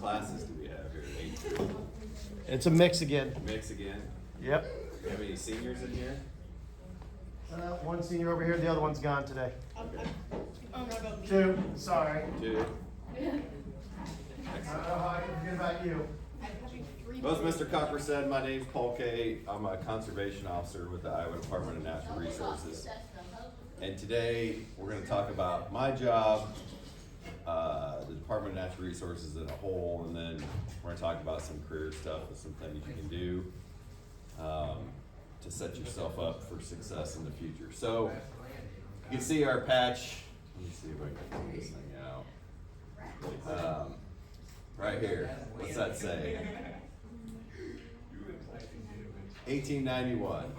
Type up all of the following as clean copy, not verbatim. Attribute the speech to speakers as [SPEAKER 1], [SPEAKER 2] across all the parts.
[SPEAKER 1] classes do we have here? 8?
[SPEAKER 2] It's a mix again.
[SPEAKER 1] Mix again?
[SPEAKER 2] Yep.
[SPEAKER 1] Do you have any seniors in here?
[SPEAKER 2] One senior over here, the other one's gone today.
[SPEAKER 3] Oh, my God.
[SPEAKER 2] 2, sorry.
[SPEAKER 1] 2?
[SPEAKER 2] I don't know how I can forget about you.
[SPEAKER 1] Well, as Mr. Cocker said, my name's Paul Kay. I'm a conservation officer with the Iowa Department of Natural Resources. And today, we're gonna talk about my job, the Department of Natural Resources as a whole, and then we're gonna talk about some career stuff and some things you can do to set yourself up for success in the future. So, you can see our patch. Let me see if I can pull this thing out. Right here, what's that say? 1891.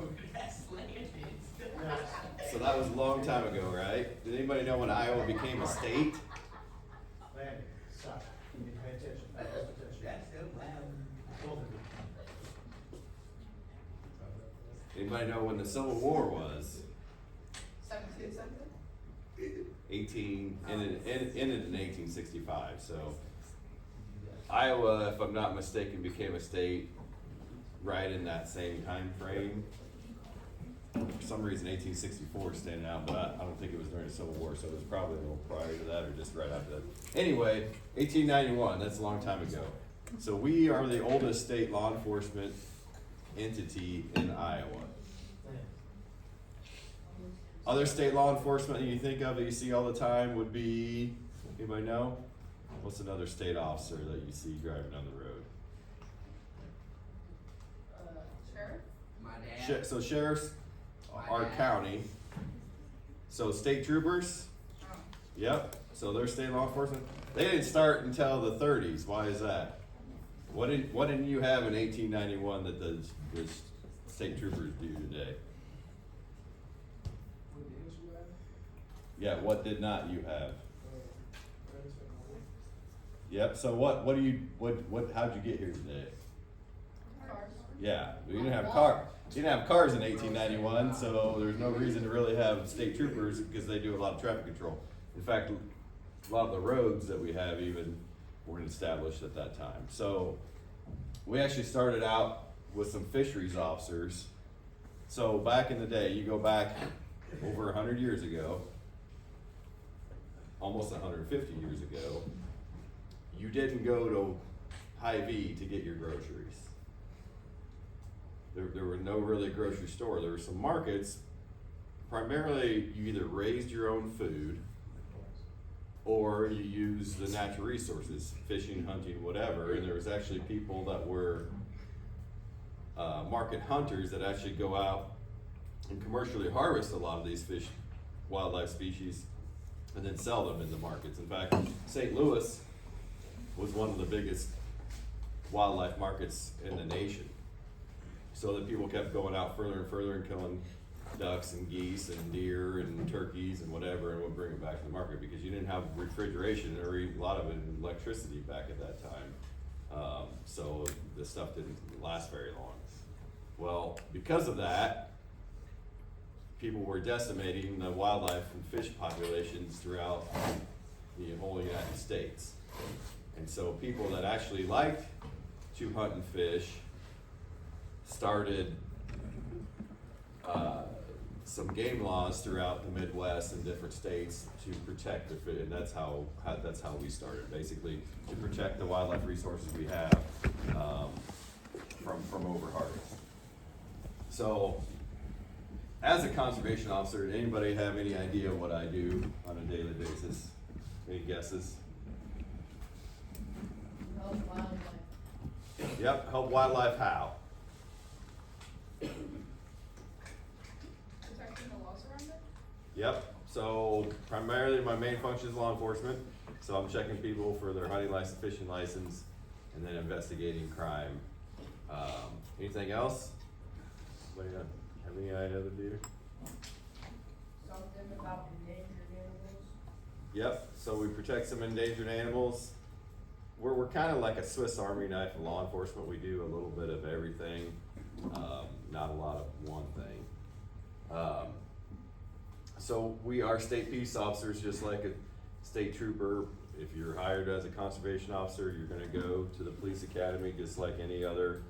[SPEAKER 1] So that was a long time ago, right? Did anybody know when Iowa became a state?
[SPEAKER 2] Landon, stop. You need to pay attention. Pay attention. Both of you.
[SPEAKER 1] Anybody know when the Civil War was?
[SPEAKER 3] 17 something?
[SPEAKER 1] 18, ended in 1865. So Iowa, if I'm not mistaken, became a state right in that same time frame. For some reason, 1864 is standing out, but I don't think it was during the Civil War, so it was probably a little prior to that or just right after that. Anyway, 1891, that's a long time ago. So we are the oldest state law enforcement entity in Iowa. Other state law enforcement that you think of that you see all the time would be, anybody know? What's another state officer that you see driving down the road?
[SPEAKER 3] Sheriff?
[SPEAKER 4] My dad.
[SPEAKER 1] So sheriffs are county. So state troopers,
[SPEAKER 3] Oh.
[SPEAKER 1] yep, so they're state law enforcement. They didn't start until the 30s. Why is that? What didn't you have in 1891 that the state troopers do today? Yeah, what did not you have? Yep, so how'd you get here today?
[SPEAKER 3] Cars.
[SPEAKER 1] Yeah, we didn't have cars in 1891, so there's no reason to really have state troopers because they do a lot of traffic control. In fact, a lot of the roads that we have even weren't established at that time. So we actually started out with some fisheries officers. So back in the day, you go back over 100 years ago, almost 150 years ago, you didn't go to Hy-Vee to get your groceries. There were no really grocery store. There were some markets. Primarily, you either raised your own food or you used the natural resources, fishing, hunting, whatever. And there was actually people that were market hunters that actually go out and commercially harvest a lot of these fish, wildlife species, and then sell them in the markets. In fact, St. Louis was one of the biggest wildlife markets in the nation. So that people kept going out further and further and killing ducks and geese and deer and turkeys and whatever, and would bring them back to the market because you didn't have refrigeration or a lot of it in electricity back at that time. So the stuff didn't last very long. Well, because of that, people were decimating the wildlife and fish populations throughout the whole United States. And so people that actually liked to hunt and fish started some game laws throughout the Midwest and different states to protect the fish, and that's how we started, basically to protect the wildlife resources we have from overharvest. So, as a conservation officer, did anybody have any idea what I do on a daily basis? Any guesses?
[SPEAKER 3] Help wildlife.
[SPEAKER 1] Yep, help wildlife how?
[SPEAKER 3] Protecting the laws around it?
[SPEAKER 1] Yep, so primarily my main function is law enforcement. So I'm checking people for their hunting license, fishing license, and then investigating crime. Anything else? Anybody have any idea of the
[SPEAKER 3] Something about endangered animals?
[SPEAKER 1] Yep, so we protect some endangered animals. We're kind of like a Swiss Army knife in law enforcement. We do a little bit of everything, not a lot of one thing. So we are state peace officers, just like a state trooper if you're hired as a conservation officer, you're gonna go to the police academy just like any other,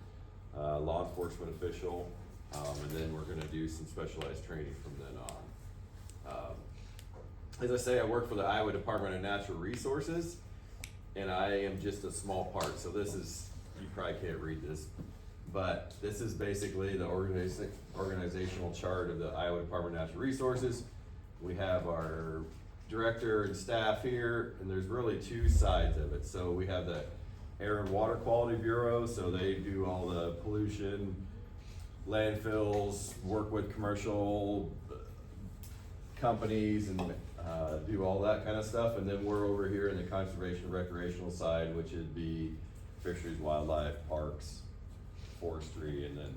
[SPEAKER 1] law enforcement official. And then we're gonna do some specialized training from then on. As I say, I work for the Iowa Department of Natural Resources, and I am just a small part, so this is, you probably can't read this, but this is basically the organizational chart of the Iowa Department of Natural Resources. We have our director and staff here, and there's really two sides of it. So we have the Air and Water Quality Bureau, so they do all the pollution, landfills, work with commercial companies and do all that kind of stuff. And then we're over here in the conservation recreational side, which would be fisheries, wildlife, parks, forestry, and then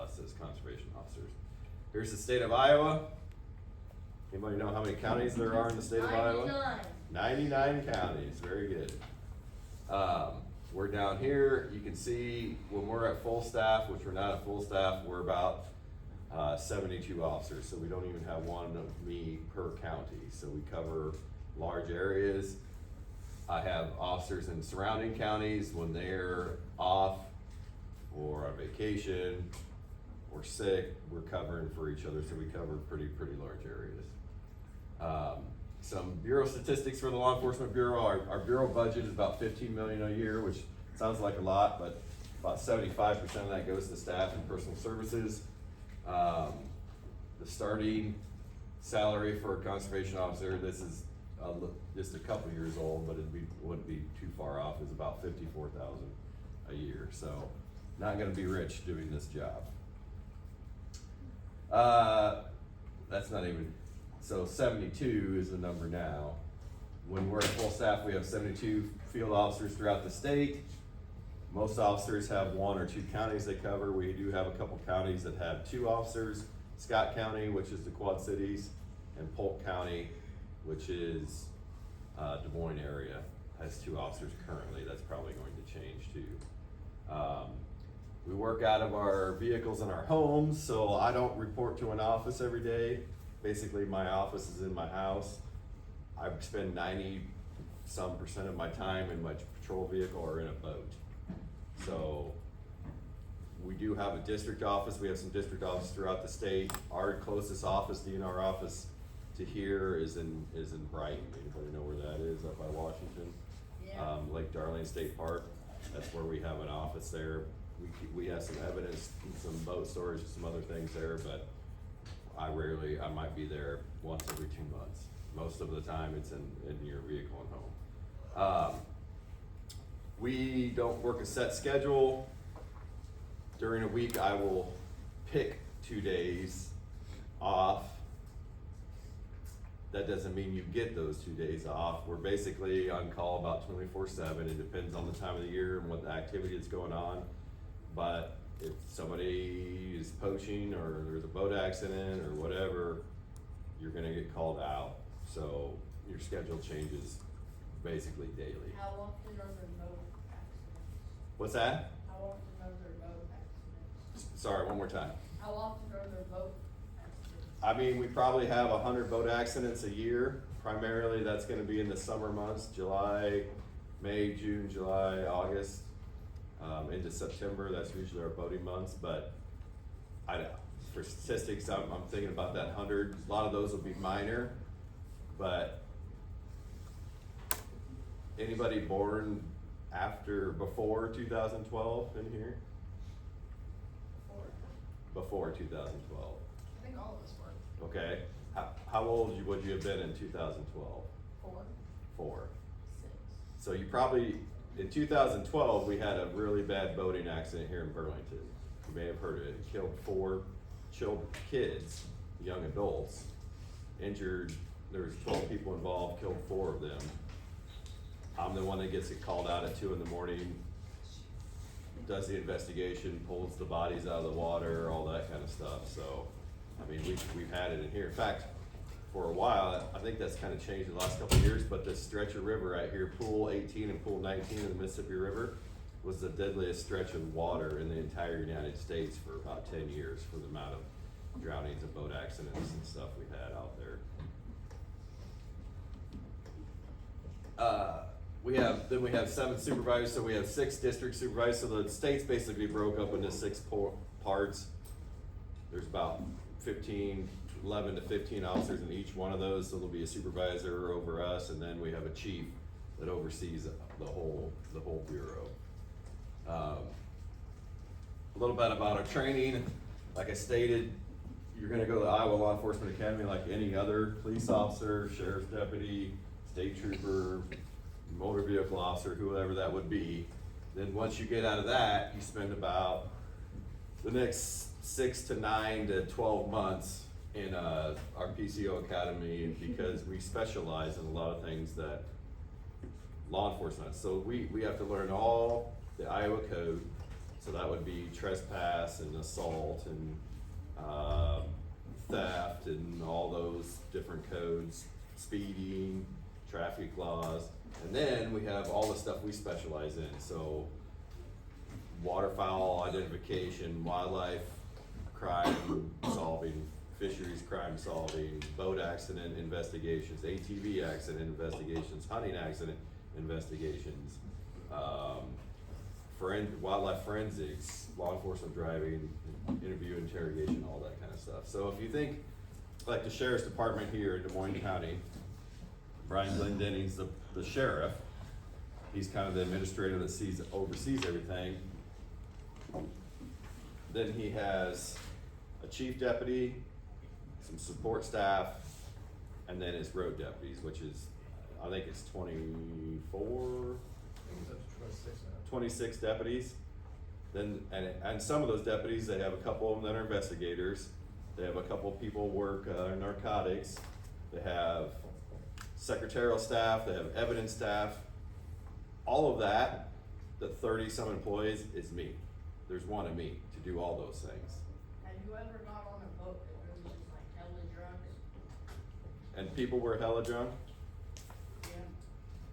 [SPEAKER 1] us as conservation officers. Here's the state of Iowa. Anybody know how many counties there are in the state of Iowa? 99 counties, very good. We're down here, you can see when we're at full staff, which we're not at full staff, we're about 72 officers, so we don't even have one of me per county, so we cover large areas. I have officers in surrounding counties when they're off or on vacation or sick, we're covering for each other, so we cover pretty large areas. Some bureau statistics for the Law Enforcement Bureau. Our bureau budget is about $15 million a year, which sounds like a lot, but about 75% of that goes to staff and personal services. The starting salary for a conservation officer, this is just a couple years old, but wouldn't be too far off, is about $54,000 a year. So not gonna be rich doing this job. That's not even, so 72 is the number now. When we're at full staff, we have 72 field officers throughout the state. Most officers have one or two counties they cover. We do have a couple counties that have 2 officers. Scott County, which is the Quad Cities, and Polk County, which is Des Moines area, has 2 officers currently. That's probably going to change too. We work out of our vehicles in our homes, so I don't report to an office every day. Basically, my office is in my house. I spend 90% of my time in my patrol vehicle or in a boat. So we do have a district office. We have some district offices throughout the state. Our closest office, DNR office to here is in Brighton. Anybody know where that is? Up by Washington?
[SPEAKER 3] Yeah.
[SPEAKER 1] Lake Darling State Park. That's where we have an office there. We have some evidence, some boat storage, and some other things there, but I might be there once every 2 months. Most of the time it's in your vehicle and home. We don't work a set schedule. During a week, I will pick 2 days off. That doesn't mean you get those 2 days off. We're basically on call about 24/7. It depends on the time of the year and what the activity is going on. But if somebody is poaching or there's a boat accident or whatever, you're gonna get called out. So your schedule changes basically daily.
[SPEAKER 3] How often are there boat accidents?
[SPEAKER 1] What's that?
[SPEAKER 3] How often are there boat accidents?
[SPEAKER 1] Sorry, one more time.
[SPEAKER 3] How often are there boat accidents?
[SPEAKER 1] I mean, we probably have 100 boat accidents a year. Primarily, that's gonna be in the summer months, July, May, June, July, August, into September. That's usually our boating months, but for statistics, I'm thinking about that 100. A lot of those will be minor, but anybody born before 2012 in here? Before 2012.
[SPEAKER 3] I think all of us were.
[SPEAKER 1] Okay. How old would you have been in 2012? 4.
[SPEAKER 3] 6.
[SPEAKER 1] So you probably, in 2012, we had a really bad boating accident here in Burlington. You may have heard of it. It killed 4 kids, young adults, injured. There was 12 people involved, killed 4 of them. I'm the one that gets it called out at 2 in the morning, does the investigation, pulls the bodies out of the water, all that kind of stuff. So, I mean, we've had it in here. In fact, for a while, I think that's kind of changed in the last couple of years, but this stretch of river right here, Pool 18 and Pool 19 of the Mississippi River, was the deadliest stretch of water in the entire United States for about 10 years for the amount of drownings and boat accidents and stuff we had out there. we have 7 supervisors, so we have 6 district supervisors, so the state's basically broke up into 6 parts. There's about 11 to 15 officers in each one of those, so there'll be a supervisor over us, and then we have a chief that oversees the whole bureau. A little bit about our training. Like I stated, you're gonna go to the Iowa Law Enforcement Academy like any other police officer, sheriff's deputy, state trooper, motor vehicle officer, whoever that would be. Then once you get out of that, you spend about the next 6 to 9 to 12 months in our PCO Academy, because we specialize in a lot of things that law enforcement does. So we have to learn all the Iowa code, so that would be trespass and assault and theft and all those different codes, speeding, traffic laws. And then we have all the stuff we specialize in, so waterfowl identification, wildlife crime solving, fisheries crime solving, boat accident investigations, ATV accident investigations, hunting accident investigations, wildlife forensics, law enforcement driving, interview interrogation, all that kind of stuff. So if you think like the sheriff's department here in Des Moines County, Brian Glendenning's the sheriff. He's kind of the administrator that oversees everything. Then he has a chief deputy, some support staff, and then his road deputies, which is, I think it's 24, 26 deputies. Then, and some of those deputies, they have a couple of them that are investigators. They have a couple of people work narcotics. They have secretarial staff, they have evidence staff. All of that, the 30 some employees, is me. There's one of me to do all those things.
[SPEAKER 3] Have you ever got on a boat that was just like hella drunk?
[SPEAKER 1] And people were hella drunk?
[SPEAKER 3] Yeah.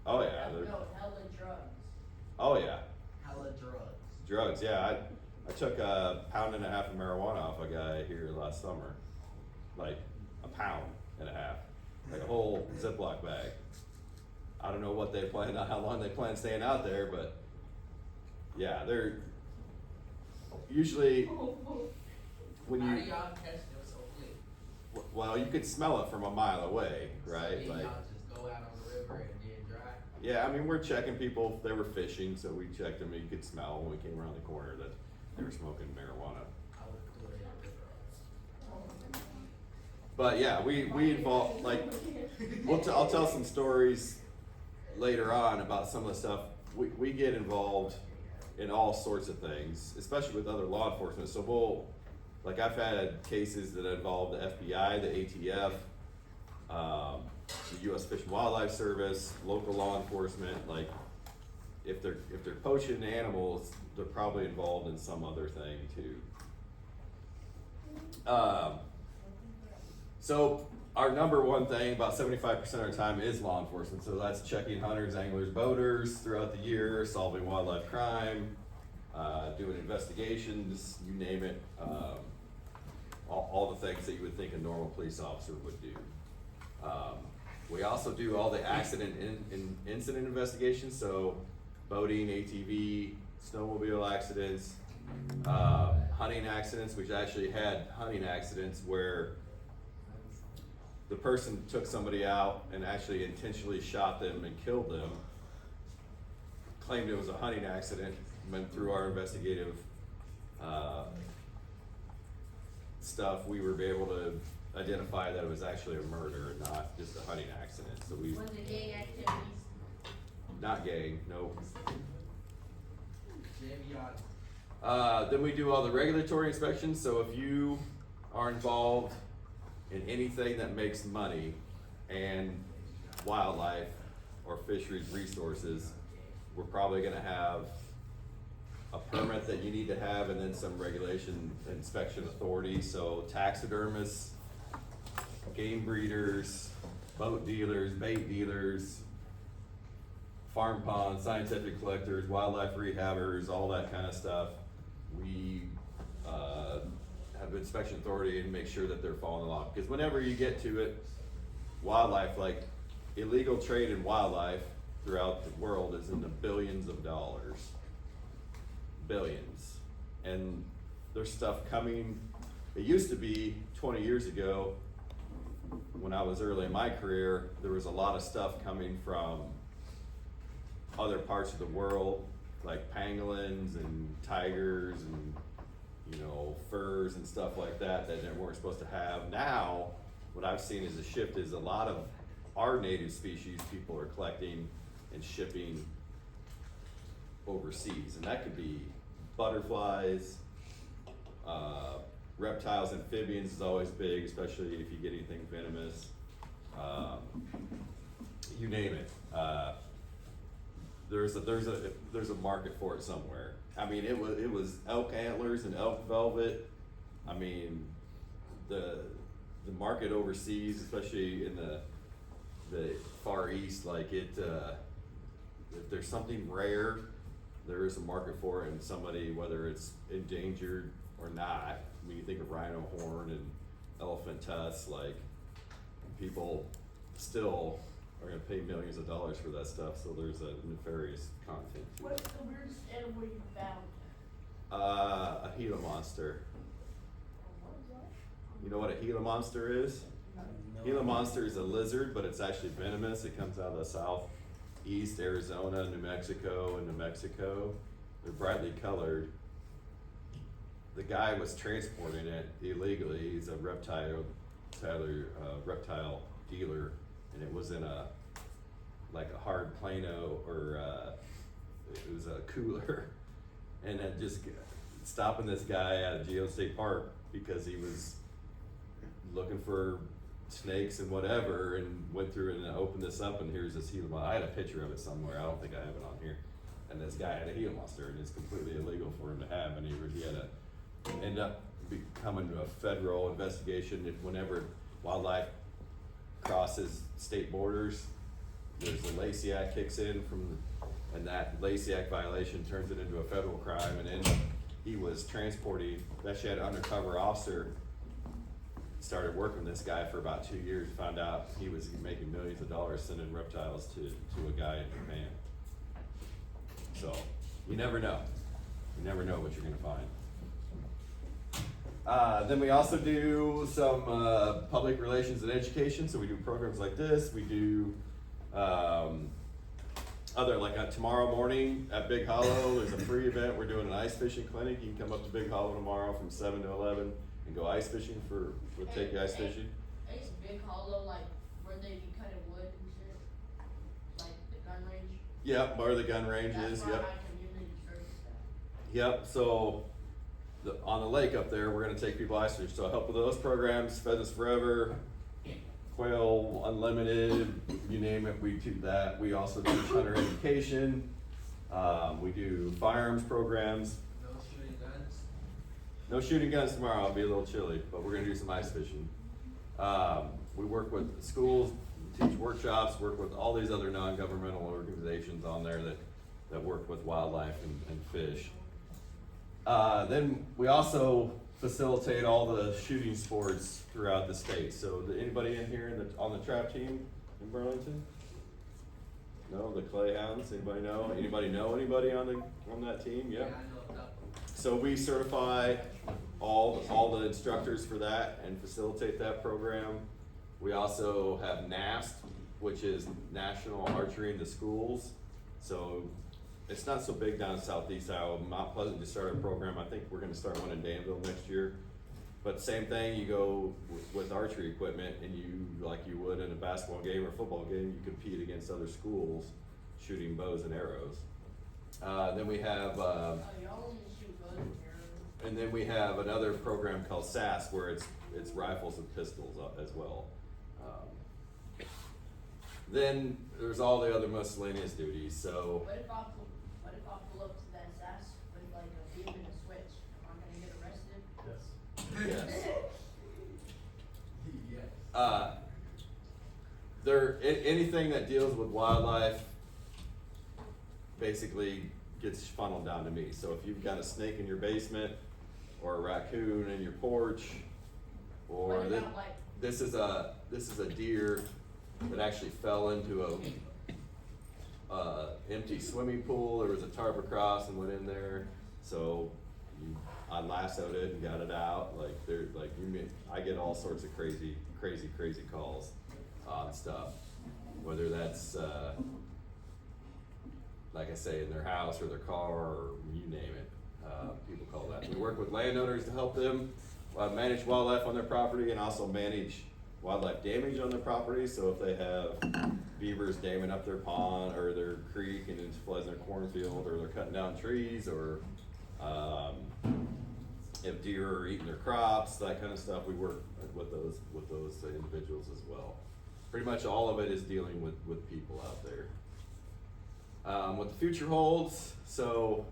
[SPEAKER 1] Oh yeah.
[SPEAKER 3] No, hella drugs.
[SPEAKER 1] Oh yeah.
[SPEAKER 2] Hella drugs.
[SPEAKER 1] Drugs, yeah. I took 1.5 pounds of marijuana off a guy here last summer. Like 1.5 pounds. Like a whole Ziploc bag. I don't know what they plan on, how long they plan staying out there, but yeah, they're usually when
[SPEAKER 4] How
[SPEAKER 1] you,
[SPEAKER 4] do y'all catch them so quick?
[SPEAKER 1] well, you could smell it from a mile away,
[SPEAKER 4] So
[SPEAKER 1] right?
[SPEAKER 4] then
[SPEAKER 1] Like,
[SPEAKER 4] y'all just go out on the river and then drive?
[SPEAKER 1] yeah, I mean, we're checking people, they were fishing, so we checked them, you could smell when we came around the corner that they were smoking marijuana.
[SPEAKER 4] I would do it in the river.
[SPEAKER 1] But yeah, we involve, like, I'll tell some stories later on about some of the stuff. We get involved in all sorts of things, especially with other law enforcement. So like I've had cases that involve the FBI, the ATF, the U.S. Fish and Wildlife Service, local law enforcement. Like, if they're poaching animals, they're probably involved in some other thing too. So our number one thing, about 75% of our time, is law enforcement. So that's checking hunters, anglers, boaters throughout the year, solving wildlife crime, doing investigations, you name it. All the things that you would think a normal police officer would do. We also do all the accident incident investigations, so boating, ATV, snowmobile accidents, hunting accidents. We've actually had hunting accidents where the person took somebody out and actually intentionally shot them and killed them, claimed it was a hunting accident, went through our investigative stuff, we were able to identify that it was actually a murder and not just a hunting accident. So we,
[SPEAKER 3] Was it gang activities?
[SPEAKER 1] not gang, nope.
[SPEAKER 4] Jimmy, y'all,
[SPEAKER 1] Then we do all the regulatory inspections, so if you are involved in anything that makes money and wildlife or fisheries resources, we're probably gonna have a permit that you need to have and then some regulation inspection authority. So taxidermists, game breeders, boat dealers, bait dealers, farm ponds, scientific collectors, wildlife rehabbers, all that kind of stuff. We have inspection authority and make sure that they're following the law. Because whenever you get to it, wildlife, like illegal trade in wildlife throughout the world is in the billions of dollars. Billions. And there's stuff coming. It used to be 20 years ago, when I was early in my career, there was a lot of stuff coming from other parts of the world, like pangolins and tigers and, you know, furs and stuff like that that they weren't supposed to have. Now, what I've seen is a shift is a lot of our native species people are collecting and shipping overseas, and that could be butterflies, reptiles, amphibians is always big, especially if you get anything venomous. You name it. There's a market for it somewhere. I mean, it was elk antlers and elk velvet. I mean, the market overseas, especially in the Far East, like if there's something rare, there is a market for it, and somebody, whether it's endangered or not, when you think of rhino horn and elephant tusks, like, people still are gonna pay millions of dollars for that stuff, so there's a nefarious content to
[SPEAKER 3] What's
[SPEAKER 1] it.
[SPEAKER 3] the weirdest animal you found?
[SPEAKER 1] A Gila monster. You know what a Gila monster is? Gila monster is a lizard, but it's actually venomous. It comes out of the southeast Arizona, New Mexico, and New Mexico. They're brightly colored. The guy was transporting it illegally. He's a reptile dealer, and it was in like a hard Plano, or it was a cooler, and then just stopping this guy at a Geo State Park because he was looking for snakes and whatever, and went through and opened this up, and here's this Gila monster. I had a picture of it somewhere. I don't think I have it on here. And this guy had a Gila monster, and it's completely illegal for him to have, and he had to end up becoming a federal investigation. Whenever wildlife crosses state borders, there's a Lacey Act kicks in and that Lacey Act violation turns it into a federal crime. And then he was transporting, actually had an undercover officer, started working with this guy for about 2 years, found out he was making millions of dollars sending reptiles to a guy in Japan. So, you never know. You never know what you're gonna find. Then we also do some public relations and education. So we do programs like this. We do other, like tomorrow morning at Big Hollow, there's a free event. We're doing an ice fishing clinic. You can come up to Big Hollow tomorrow from 7 to 11 and go ice fishing we'll take you ice fishing.
[SPEAKER 3] It's Big Hollow, like where they be cutting wood and shit, like the gun range.
[SPEAKER 1] Yep, where the gun range is,
[SPEAKER 3] That's where
[SPEAKER 1] yep.
[SPEAKER 3] my community service at.
[SPEAKER 1] Yep, so on the lake up there, we're gonna take people ice fishing. So help with those programs, Pheasants Forever, Quail Unlimited, you name it, we do that. We also teach hunter education. We do firearms programs.
[SPEAKER 4] No shooting guns.
[SPEAKER 1] No shooting guns tomorrow, it'll be a little chilly, but we're gonna do some ice fishing. We work with schools, teach workshops, work with all these other non-governmental organizations on there that work with wildlife and fish. Then we also facilitate all the shooting sports throughout the state. So anybody in here on the trap team in Burlington? No, the Clay Hounds, anybody know? Anybody know anybody on that team?
[SPEAKER 4] Yeah,
[SPEAKER 1] Yep.
[SPEAKER 4] I know a couple.
[SPEAKER 1] So we certify all the instructors for that and facilitate that program. We also have NAST, which is National Archery in the Schools. So it's not so big down in Southeast Iowa. Mount Pleasant just started a program. I think we're gonna start one in Danville next year. But same thing, you go with archery equipment and you, like you would in a basketball game or football game, you compete against other schools shooting bows and arrows. Then we have,
[SPEAKER 3] Oh, y'all only shoot bows and arrows.
[SPEAKER 1] and then we have another program called SAS where it's rifles and pistols as well. Then there's all the other miscellaneous duties, so.
[SPEAKER 3] What if I pull up to that SAS with like a beam and a switch? Am I gonna get arrested?
[SPEAKER 2] Yes.
[SPEAKER 1] Yes.
[SPEAKER 4] Yes.
[SPEAKER 1] Anything that deals with wildlife basically gets funneled down to me. So if you've got a snake in your basement or a raccoon in your porch, or
[SPEAKER 3] What about like,
[SPEAKER 1] this is a deer that actually fell into empty swimming pool, there was a tarp across and went in there, so I lassoed it and got it out, I get all sorts of crazy calls on stuff, whether that's, like I say, in their house or their car, or you name it, people call that. We work with landowners to help them manage wildlife on their property and also manage wildlife damage on their property. So if they have beavers damming up their pond or their creek and it floods their cornfield, or they're cutting down trees, or if deer are eating their crops, that kind of stuff, we work with those individuals as well. Pretty much all of it is dealing with people out there. What the future holds, so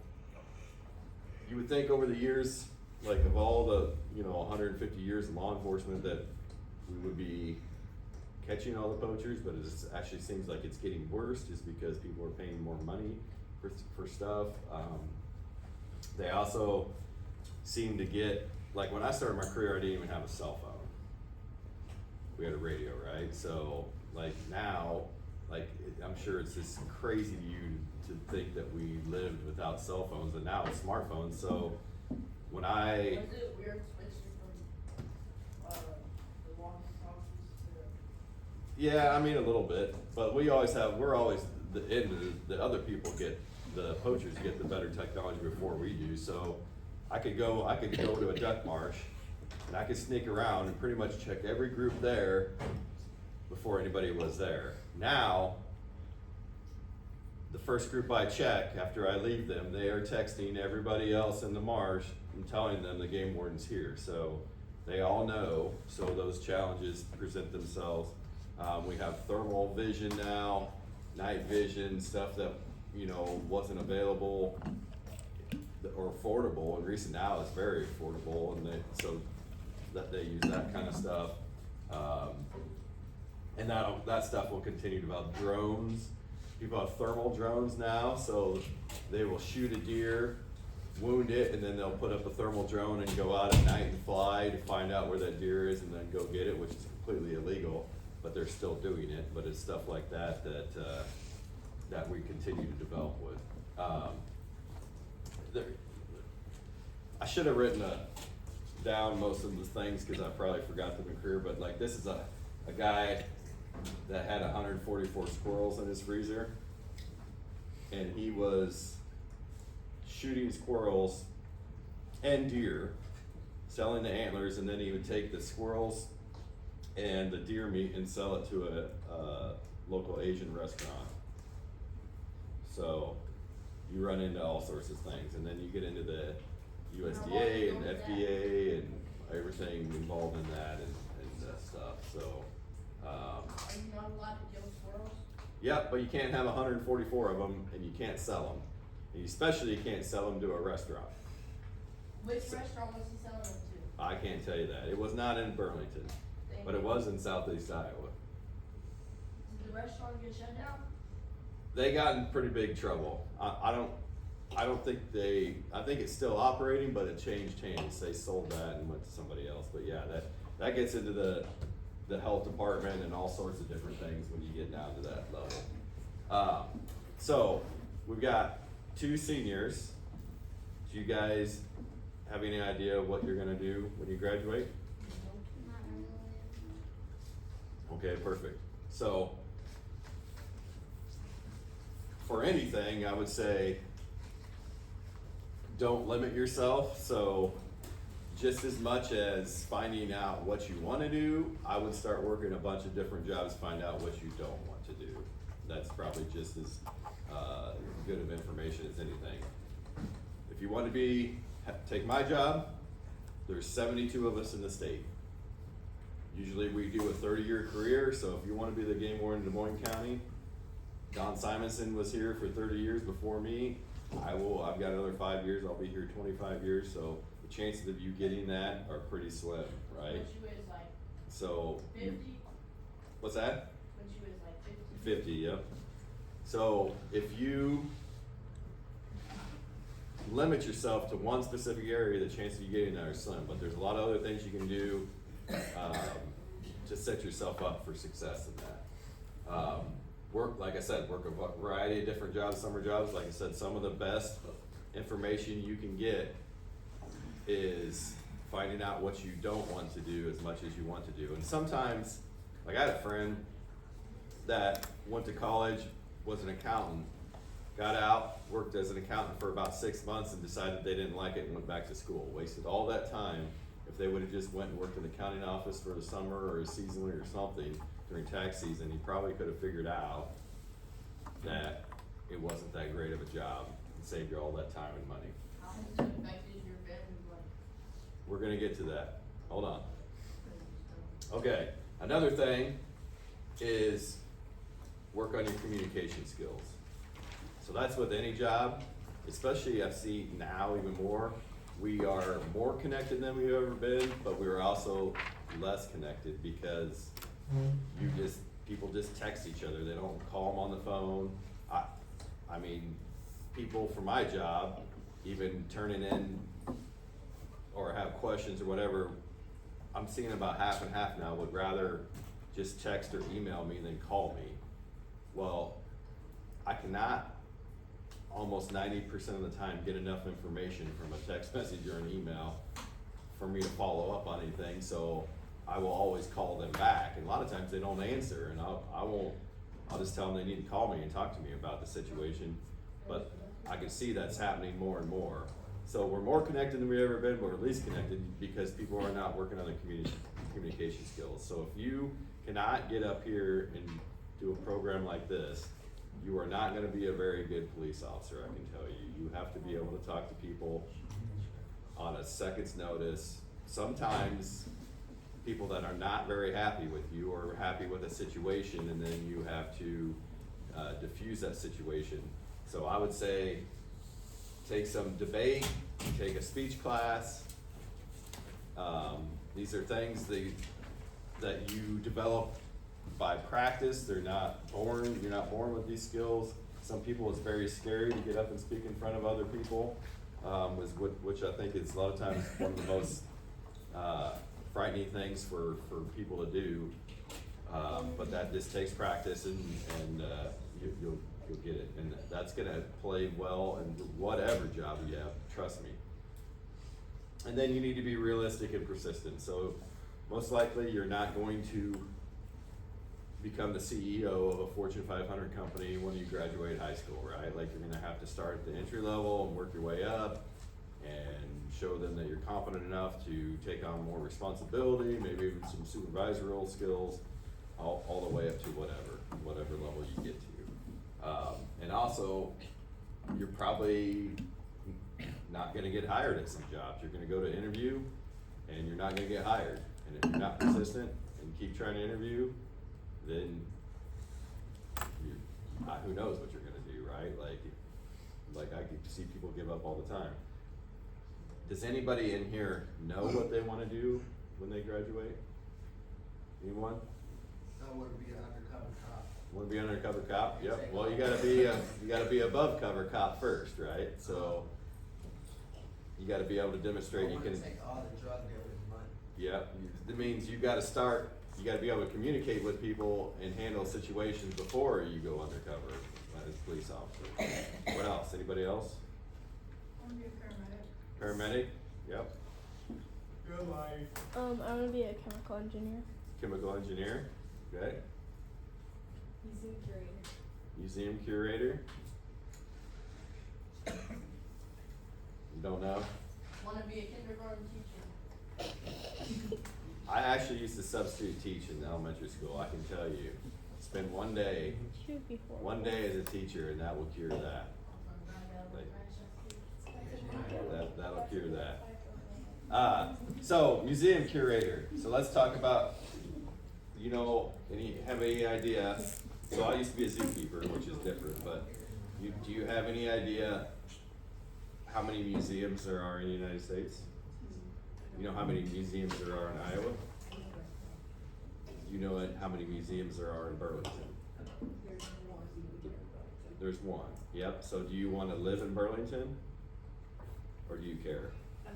[SPEAKER 1] you would think over the years, like of all the 150 years of law enforcement, that we would be catching all the poachers, but it actually seems like it's getting worse just because people are paying more money for stuff. They also seem to get, like when I started my career, I didn't even have a cell phone. We had a radio, right? So like now, I'm sure it's just crazy to you to think that we lived without cell phones, and now it's smartphones. So when
[SPEAKER 3] Was it weird switching from, the walkie-talkies to?
[SPEAKER 1] Yeah, I mean a little bit, but we're always the other people the poachers get the better technology before we do. So I could go to a duck marsh and I could sneak around and pretty much check every group there before anybody was there. Now, the first group I check after I leave them, they are texting everybody else in the marsh and telling them the game warden's here. So they all know, so those challenges present themselves. We have thermal vision now, night vision, stuff that wasn't available or affordable. And recent now is very affordable, and so they use that kind of stuff. And that stuff will continue to develop. Drones, people have thermal drones now, so they will shoot a deer, wound it, and then they'll put up a thermal drone and go out at night and fly to find out where that deer is and then go get it, which is completely illegal, but they're still doing it. But it's stuff like that we continue to develop with. I should have written down most of the things because I probably forgot them in career, but like this is a guy that had 144 squirrels in his freezer, and he was shooting squirrels and deer, selling the antlers, and then he would take the squirrels and the deer meat and sell it to a local Asian restaurant. So you run into all sorts of things, and then you get into the USDA and FDA and everything involved in that and stuff. So
[SPEAKER 3] Are you not allowed to kill squirrels?
[SPEAKER 1] yep, but you can't have 144 of them, and you can't sell them. And especially you can't sell them to a restaurant.
[SPEAKER 3] Which restaurant was he selling them to?
[SPEAKER 1] I can't tell you that. It was not in Burlington, but it was in southeast Iowa.
[SPEAKER 3] Did the restaurant get shut down?
[SPEAKER 1] They got in pretty big trouble. I don't think I think it's still operating, but it changed hands. They sold that and went to somebody else. But yeah, that gets into the health department and all sorts of different things when you get down to that level. So we've got 2 seniors. Do you guys have any idea what you're gonna do when you graduate? Okay, perfect. So for anything, I would say don't limit yourself. So just as much as finding out what you want to do, I would start working a bunch of different jobs, find out what you don't want to do. That's probably just as good of information as anything. If you want to take my job, there's 72 of us in the state. Usually we do a 30-year career, so if you want to be the game warden in Des Moines County, Don Simonson was here for 30 years before me. I've got another 5 years, I'll be here 25 years, so the chances of you getting that are pretty slim, right?
[SPEAKER 3] When she was like
[SPEAKER 1] So,
[SPEAKER 3] 50?
[SPEAKER 1] what's that?
[SPEAKER 3] When she was like 50?
[SPEAKER 1] 50, yep. So if you limit yourself to one specific area, the chance of you getting there is slim, but there's a lot of other things you can do to set yourself up for success in that. work, like I said, work a variety of different jobs, summer jobs. Like I said, some of the best information you can get is finding out what you don't want to do as much as you want to do. And sometimes, like I had a friend that went to college, was an accountant, got out, worked as an accountant for about 6 months and decided they didn't like it and went back to school. Wasted all that time. If they would have just went and worked in the accounting office for the summer or seasonally or something during tax season, he probably could have figured out that it wasn't that great of a job and saved you all that time and money.
[SPEAKER 3] How has it affected your family life?
[SPEAKER 1] We're gonna get to that. Hold on. Okay, another thing is work on your communication skills. So that's with any job, especially I see now even more. We are more connected than we've ever been, but we are also less connected because people just text each other. They don't call them on the phone. I mean, people for my job, even turning in or have questions or whatever, I'm seeing about half and half now would rather just text or email me than call me. Well, I cannot almost 90% of the time get enough information from a text message or an email for me to follow up on anything, so I will always call them back. And a lot of times they don't answer, and I'll just tell them they need to call me and talk to me about the situation. But I can see that's happening more and more. So we're more connected than we've ever been, but we're least connected because people are not working on their communication skills. So if you cannot get up here and do a program like this, you are not gonna be a very good police officer, I can tell you. You have to be able to talk to people on a second's notice. Sometimes people that are not very happy with you or happy with a situation, and then you have to diffuse that situation. So I would say take some debate, take a speech class. These are things that you develop by practice. You're not born with these skills. Some people, it's very scary to get up and speak in front of other people, which I think is a lot of times one of the most frightening things for people to do. But that just takes practice, and you'll get it. And that's gonna play well in whatever job you have, trust me. And then you need to be realistic and persistent. So most likely you're not going to become the CEO of a Fortune 500 company when you graduate high school, right? Like, you're gonna have to start at the entry level and work your way up and show them that you're competent enough to take on more responsibility, maybe even some supervisorial skills, all the way up to whatever level you get to. And also, you're probably not gonna get hired at some jobs. You're gonna go to interview and you're not gonna get hired. And if you're not persistent and keep trying to interview, then who knows what you're gonna do, right? Like I can see people give up all the time. Does anybody in here know what they wanna do when they graduate? Anyone?
[SPEAKER 4] I wanna be an undercover cop.
[SPEAKER 1] Wanna be an undercover cop? Yep. Well, you gotta be above cover cop first, right? So you gotta be able to demonstrate you can.
[SPEAKER 4] Take all the drug dealers' money.
[SPEAKER 1] Yep. That means you gotta be able to communicate with people and handle situations before you go undercover as a police officer. What else? Anybody else?
[SPEAKER 3] I want to be a paramedic.
[SPEAKER 1] Paramedic? Yep.
[SPEAKER 2] Good life.
[SPEAKER 5] I want to be a chemical engineer.
[SPEAKER 1] Chemical engineer? Okay.
[SPEAKER 5] Museum curator.
[SPEAKER 1] Museum curator? You don't know?
[SPEAKER 3] Want to be a kindergarten teacher.
[SPEAKER 1] I actually used to substitute teach in elementary school. I can tell you, spend one day as a teacher, and that will cure that. That'll cure that. So museum curator. So let's talk about, have any idea? So I used to be a zookeeper, which is different, but do you have any idea how many museums there are in the United States? You know how many museums there are in Iowa? You know how many museums there are in Burlington? There's one. Yep. So do you want to live in Burlington? Or do you care?
[SPEAKER 6] I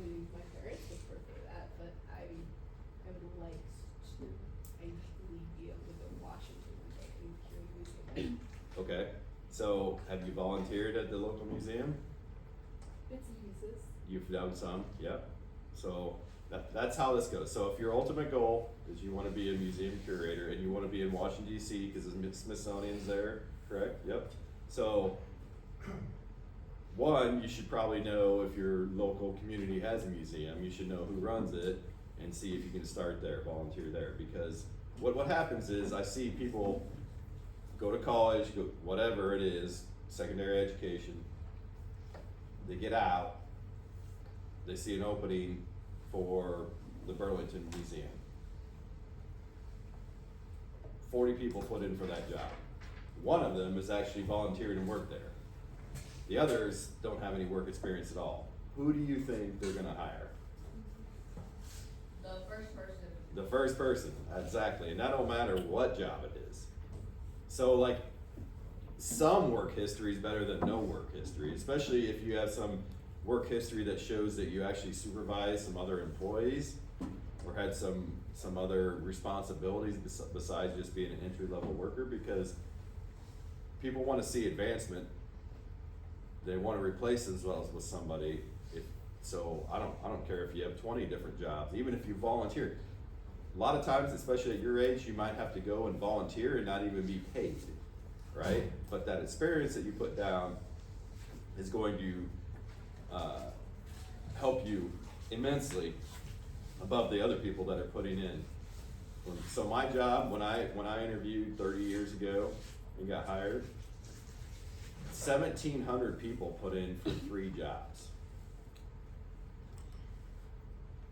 [SPEAKER 6] mean, my parents would prefer that, but I would like to ideally be able to go to Washington one day
[SPEAKER 1] So, have you volunteered at the local museum?
[SPEAKER 6] Bits and pieces.
[SPEAKER 1] You've done some, yep. So, that's how this goes. So if your ultimate goal is you wanna be a museum curator and you wanna be in Washington DC, cause the Smithsonian's there, correct? Yep. So, one, you should probably know if your local community has a museum, you should know who runs it and see if you can start there, volunteer there, because what happens is I see people go to college, go whatever it is, secondary education, they get out, they see an opening for the Burlington Museum. 40 people put in for that job. One of them is actually volunteered and worked there. The others don't have any work experience at all. Who do you think they're gonna hire?
[SPEAKER 3] The first person.
[SPEAKER 1] The first person, exactly, and that don't matter what job it is. So like, some work history is better than no work history, especially if you have some work history that shows that you actually supervised some other employees or had some other responsibilities besides just being an entry-level worker, because people wanna see advancement. They wanna replace themselves with somebody. So I don't care if you have 20 different jobs, even if you volunteer. A lot of times, especially at your age, you might have to go and volunteer and not even be paid, right? But that experience that you put down is going to help you immensely above the other people that are putting in. So my job, when I interviewed 30 years ago and got hired, 1,700 people put in for 3 jobs.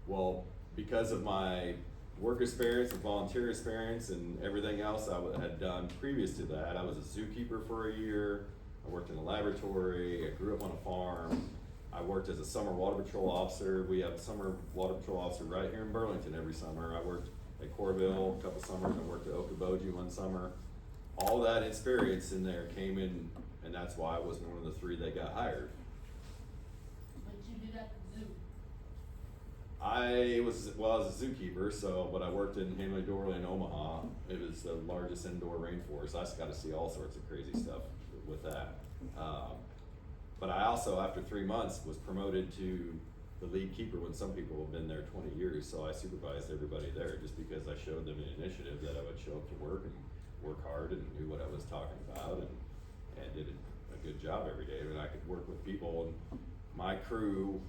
[SPEAKER 1] Well, because of my work experience and volunteer experience and everything else I had done previous to that, I was a zookeeper for a year, I worked in a laboratory, I grew up on a farm, I worked as a summer water patrol officer. We have a summer water patrol officer right here in Burlington every summer. I worked at Corville a couple summers, I worked at Okoboji one summer. All that experience in there came in, and that's why I wasn't one of the 3 that got hired.
[SPEAKER 3] But you did at the zoo.
[SPEAKER 1] I was a zookeeper, but I worked in Hamlin Dorley in Omaha. It was the largest indoor rainforest. I just got to see all sorts of crazy stuff with that. But I also, after 3 months, was promoted to the lead keeper when some people have been there 20 years. So I supervised everybody there just because I showed them an initiative that I would show up to work and work hard and knew what I was talking about and did a good job every day. And I could work with people, and my crew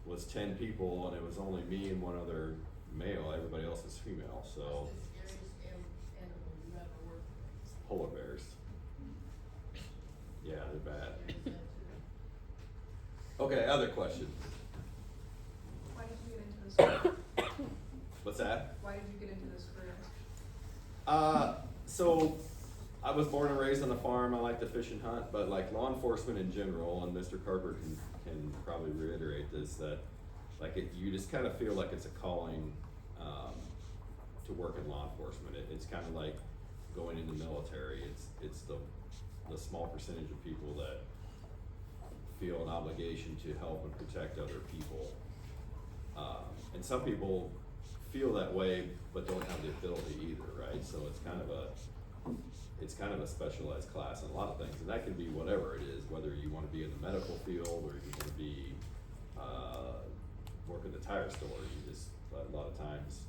[SPEAKER 1] was 10 people, and it was only me and one other male. Everybody else was female. So
[SPEAKER 3] What's the scariest animal you ever worked with?
[SPEAKER 1] polar bears. Yeah, they're bad.
[SPEAKER 3] There's that too.
[SPEAKER 1] Okay, other question.
[SPEAKER 7] Why did you get into this career?
[SPEAKER 1] What's that?
[SPEAKER 7] Why did you get into this career?
[SPEAKER 1] So I was born and raised on a farm. I like to fish and hunt, but like law enforcement in general, and Mr. Carper can probably reiterate this, that like you just kind of feel like it's a calling to work in law enforcement. It's kind of like going in the military. It's the small percentage of people that feel an obligation to help and protect other people. And some people feel that way, but don't have the ability either, right? So it's kind of a specialized class in a lot of things, and that can be whatever it is, whether you want to be in the medical field or you want to be work at the tire store. A lot of times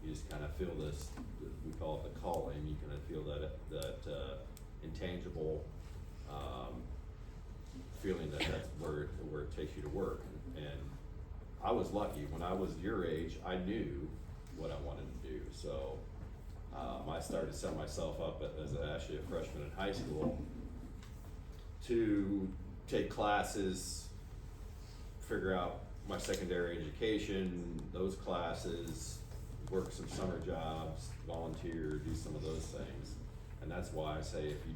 [SPEAKER 1] you just kind of feel this, we call it the calling. You kind of feel that intangible feeling that's where it takes you to work. And I was lucky. When I was your age, I knew what I wanted to do. So I started to set myself up as actually a freshman in high school to take classes, figure out my secondary education, those classes, work some summer jobs, volunteer, do some of those things. And that's why I say if you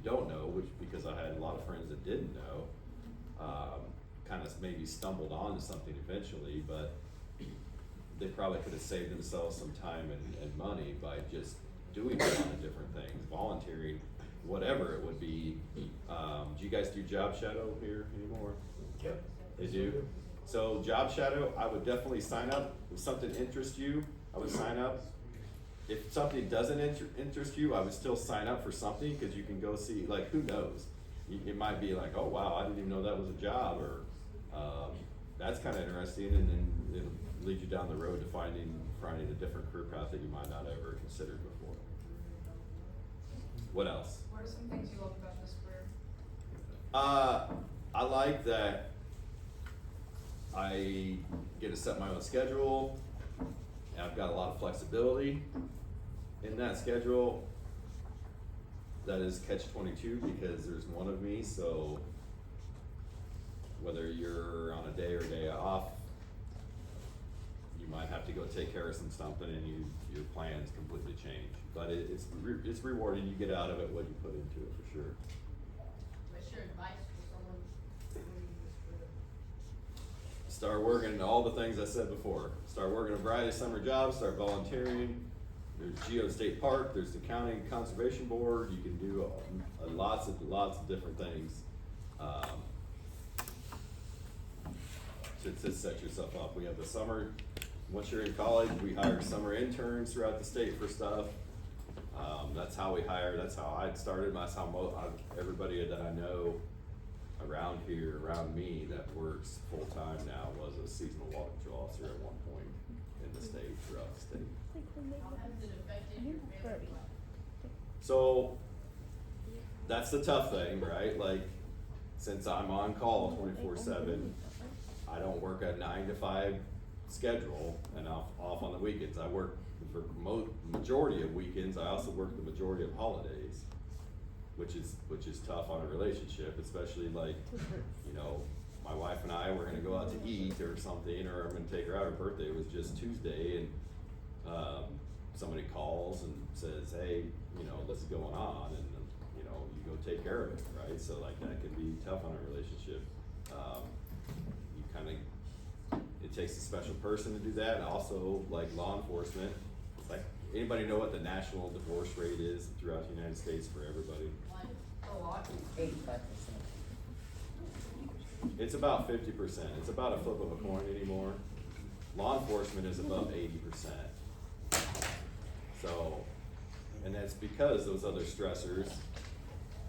[SPEAKER 1] don't know, which because I had a lot of friends that didn't know, kind of maybe stumbled onto something eventually, but they probably could have saved themselves some time and money by just doing a lot of different things, volunteering, whatever it would be. Do you guys do job shadow here anymore?
[SPEAKER 2] Yep.
[SPEAKER 1] They do? So job shadow, I would definitely sign up. If something interests you, I would sign up. if something doesn't interest you, I would still sign up for something, cause you can go see, like, who knows? It might be like, oh wow, I didn't even know that was a job, or, that's kinda interesting, and then it'll lead you down the road to finding a different career path that you might not ever considered before. What else?
[SPEAKER 7] What are some things you love about this career?
[SPEAKER 1] I like that I get to set my own schedule, and I've got a lot of flexibility in that schedule. That is catch-22 because there's one of me, so whether you're on a day or day off, you might have to go take care of something and your plans completely change. But it's rewarding, you get out of it what you put into it for sure.
[SPEAKER 3] What's your advice for someone doing this career?
[SPEAKER 1] Start working all the things I said before. Start working a variety of summer jobs, start volunteering. There's Geo State Park, there's the County Conservation Board, you can do lots of different things. To set yourself up. We have the summer, once you're in college, we hire summer interns throughout the state for stuff. That's how we hire, that's how I started, that's how everybody that I know around here, around me, that works full-time now was a seasonal water control officer at one point in the state, throughout the state.
[SPEAKER 3] How has it affected your family life?
[SPEAKER 1] So, that's the tough thing, right? Like, since I'm on call 24/7, I don't work a 9 to 5 schedule and off on the weekends. I work for majority of weekends. I also work the majority of holidays, which is tough on a relationship, especially like, you know, my wife and I were gonna go out to eat or something, or I'm gonna take her out. Her birthday was just Tuesday, and somebody calls and says, hey, you know, this is going on, and you know, you go take care of it, right? So like that can be tough on a relationship. It takes a special person to do that, and also like law enforcement. Like, anybody know what the national divorce rate is throughout the United States for everybody?
[SPEAKER 3] Like,
[SPEAKER 7] A lot.
[SPEAKER 8] 85%.
[SPEAKER 1] It's about 50%. It's about a flip of a coin anymore. Law enforcement is above 80%. So, and that's because those other stressors.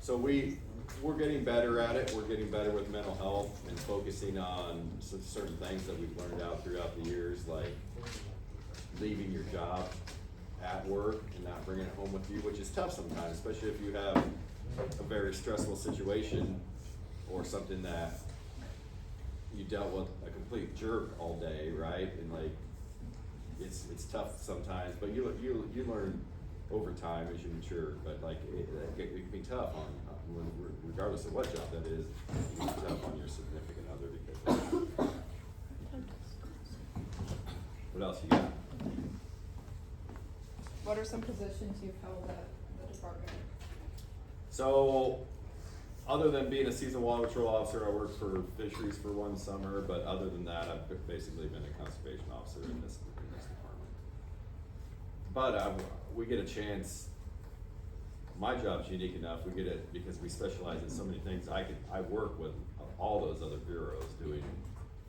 [SPEAKER 1] So we're getting better at it. We're getting better with mental health and focusing on some certain things that we've learned out throughout the years, like leaving your job at work and not bringing it home with you, which is tough sometimes, especially if you have a very stressful situation or something that you dealt with a complete jerk all day, right? And like, it's tough sometimes, but you learn over time as you mature. But like, it can be tough regardless of what job that is. It can be tough on your significant other because of that. What else you got?
[SPEAKER 6] What are some positions you've held at the department?
[SPEAKER 1] So, other than being a seasonal water patrol officer, I worked for fisheries for one summer, but other than that, I've basically been a conservation officer in this department. But we get a chance, my job's unique enough, we get it because we specialize in so many things. I work with all those other bureaus doing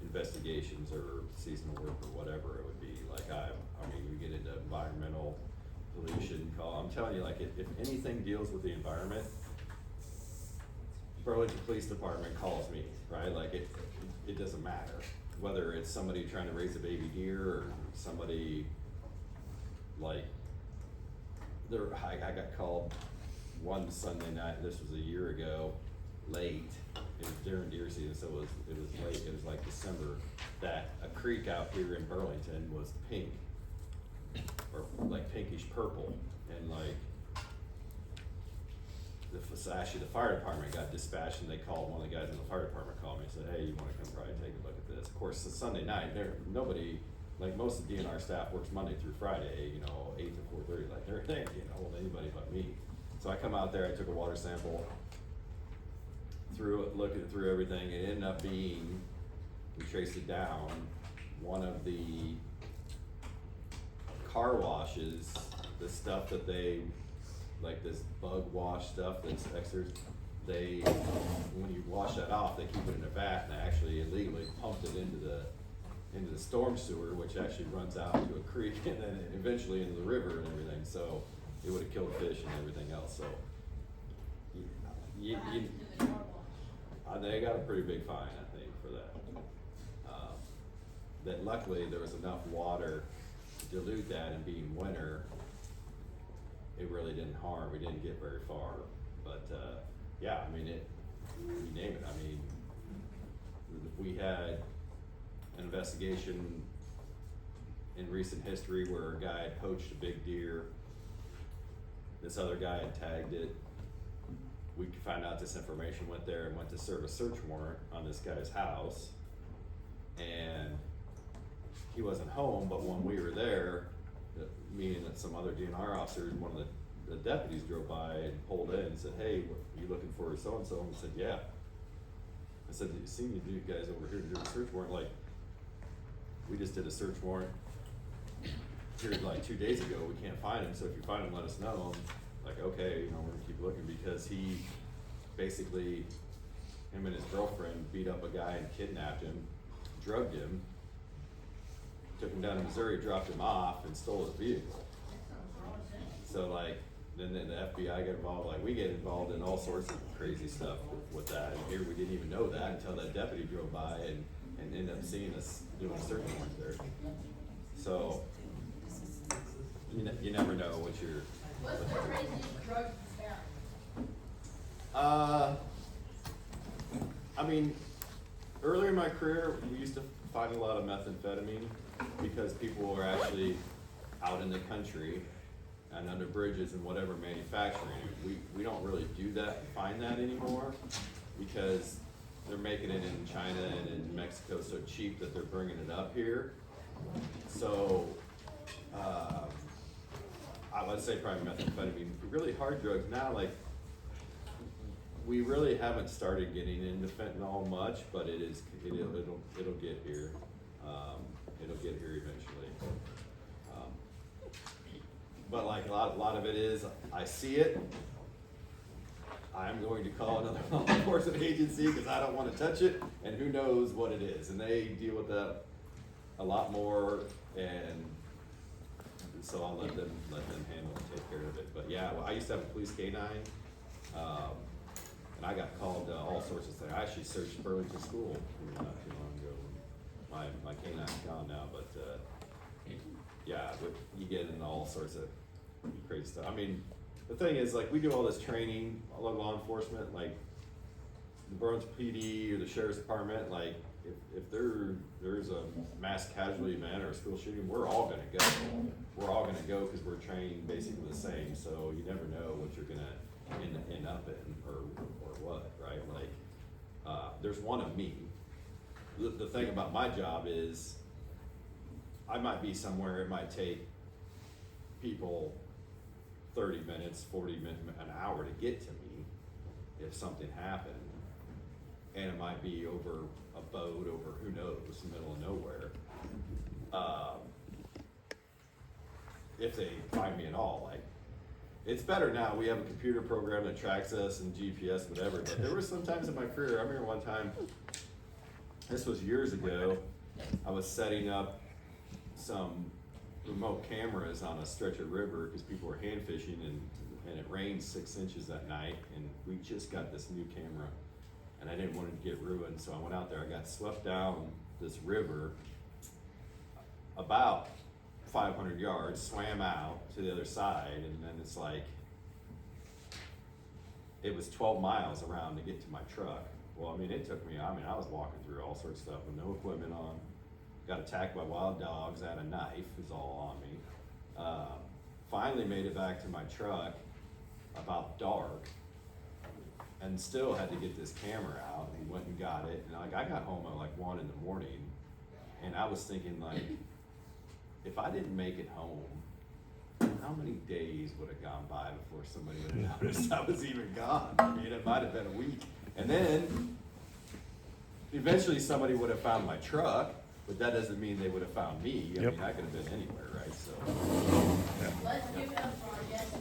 [SPEAKER 1] investigations or seasonal work or whatever it would be. Like I mean, we get into environmental pollution call. I'm telling you, like if anything deals with the environment, Burlington Police Department calls me, right? Like it doesn't matter whether it's somebody trying to raise a baby deer or somebody like I got called one Sunday night. This was a year ago, late. It was during deer season, so it was late. It was like December. That a creek out here in Burlington was pink, or like pinkish purple, and like actually the fire department got dispatched, and they called one of the guys in the fire department called me and said, hey, you want to come by and take a look at this? Of course, it's Sunday night. Nobody, like most of the DNR staff works Monday through Friday, 8 to 4:30, like they're there, with anybody but me. So I come out there, I took a water sample, looking through everything. It ended up being, we traced it down, one of the car washes, the stuff that they, like this bug wash stuff that's extra, when you wash that off, they keep it in a vat, and they actually illegally pumped it into the into the storm sewer, which actually runs out to a creek and then eventually into the river and everything, so it would've killed fish and everything else, so. You,
[SPEAKER 3] What happened to the car wash?
[SPEAKER 1] they got a pretty big fine, I think, for that. That luckily there was enough water to dilute that, and being winter, it really didn't harm, we didn't get very far, but, yeah, I mean, you name it, I mean, we had an investigation in recent history where a guy had poached a big deer. This other guy had tagged it. We found out this information, went there and went to serve a search warrant on this guy's house. And he wasn't home, but when we were there, me and some other DNR officers, one of the deputies drove by and pulled in and said, "Hey, are you looking for so-and-so?" And we said, "Yeah." I said, "You seen you guys over here to do a search warrant?" Like, we just did a search warrant here like 2 days ago, we can't find him, so if you find him, let us know. Like, okay, you know, we're gonna keep looking, because he basically, him and his girlfriend beat up a guy and kidnapped him, drugged him, took him down to Missouri, dropped him off, and stole his vehicle. So like, then the FBI got involved, like we get involved in all sorts of crazy stuff with that, and here we didn't even know that until that deputy drove by and ended up seeing us doing a search warrant there. So, you never know what you're.
[SPEAKER 3] What's the craziest drug you found?
[SPEAKER 1] I mean, earlier in my career, we used to find a lot of methamphetamine because people were actually out in the country and under bridges and whatever manufacturing. We don't really do that, find that anymore, because they're making it in China and in Mexico so cheap that they're bringing it up here. So, I would say probably methamphetamine. Really hard drugs now, like, we really haven't started getting into fentanyl much, but it'll get here. It'll get here eventually. But like a lot of it is, I see it, I'm going to call another law enforcement agency because I don't want to touch it, and who knows what it is, and they deal with that a lot more, and so I'll let them handle and take care of it. But yeah, well, I used to have a police canine, and I got called all sorts of things. I actually searched Burlington School not too long ago. My canine's gone now, but yeah, you get into all sorts of crazy stuff. I mean, the thing is, like, we do all this training, all of law enforcement, like the Burlington PD or the Sheriff's Department, like, if there's a mass casualty event or a school shooting, we're all gonna go. We're all gonna go because we're trained basically the same, so you never know what you're gonna end up in or what, right? Like, there's one of me. The thing about my job is I might be somewhere, it might take people 30 minutes, 40 minutes, an hour to get to me if something happened. And it might be over a boat, over who knows, middle of nowhere. If they find me at all, like, it's better now, we have a computer program that tracks us and GPS, whatever, but there were some times in my career, I remember one time, this was years ago, I was setting up some remote cameras on a stretch of river because people were hand fishing, and it rained 6 inches that night, and we just got this new camera, and I didn't want it to get ruined, so I went out there. I got swept down this river about 500 yards, swam out to the other side, and then it's like, it was 12 miles around to get to my truck. Well, I mean, it took me, I was walking through all sorts of stuff with no equipment on. Got attacked by wild dogs, I had a knife, it was all on me. Finally made it back to my truck about dark, and still had to get this camera out, and went and got it. And like, I got home at like 1 in the morning, and I was thinking, like, if I didn't make it home, how many days would have gone by before somebody would have noticed I was even gone? I mean, it might have been a week. And then eventually somebody would have found my truck, but that doesn't mean they would have found me. I mean, I could have been anywhere, right? So.
[SPEAKER 3] Let's give it up for our guest.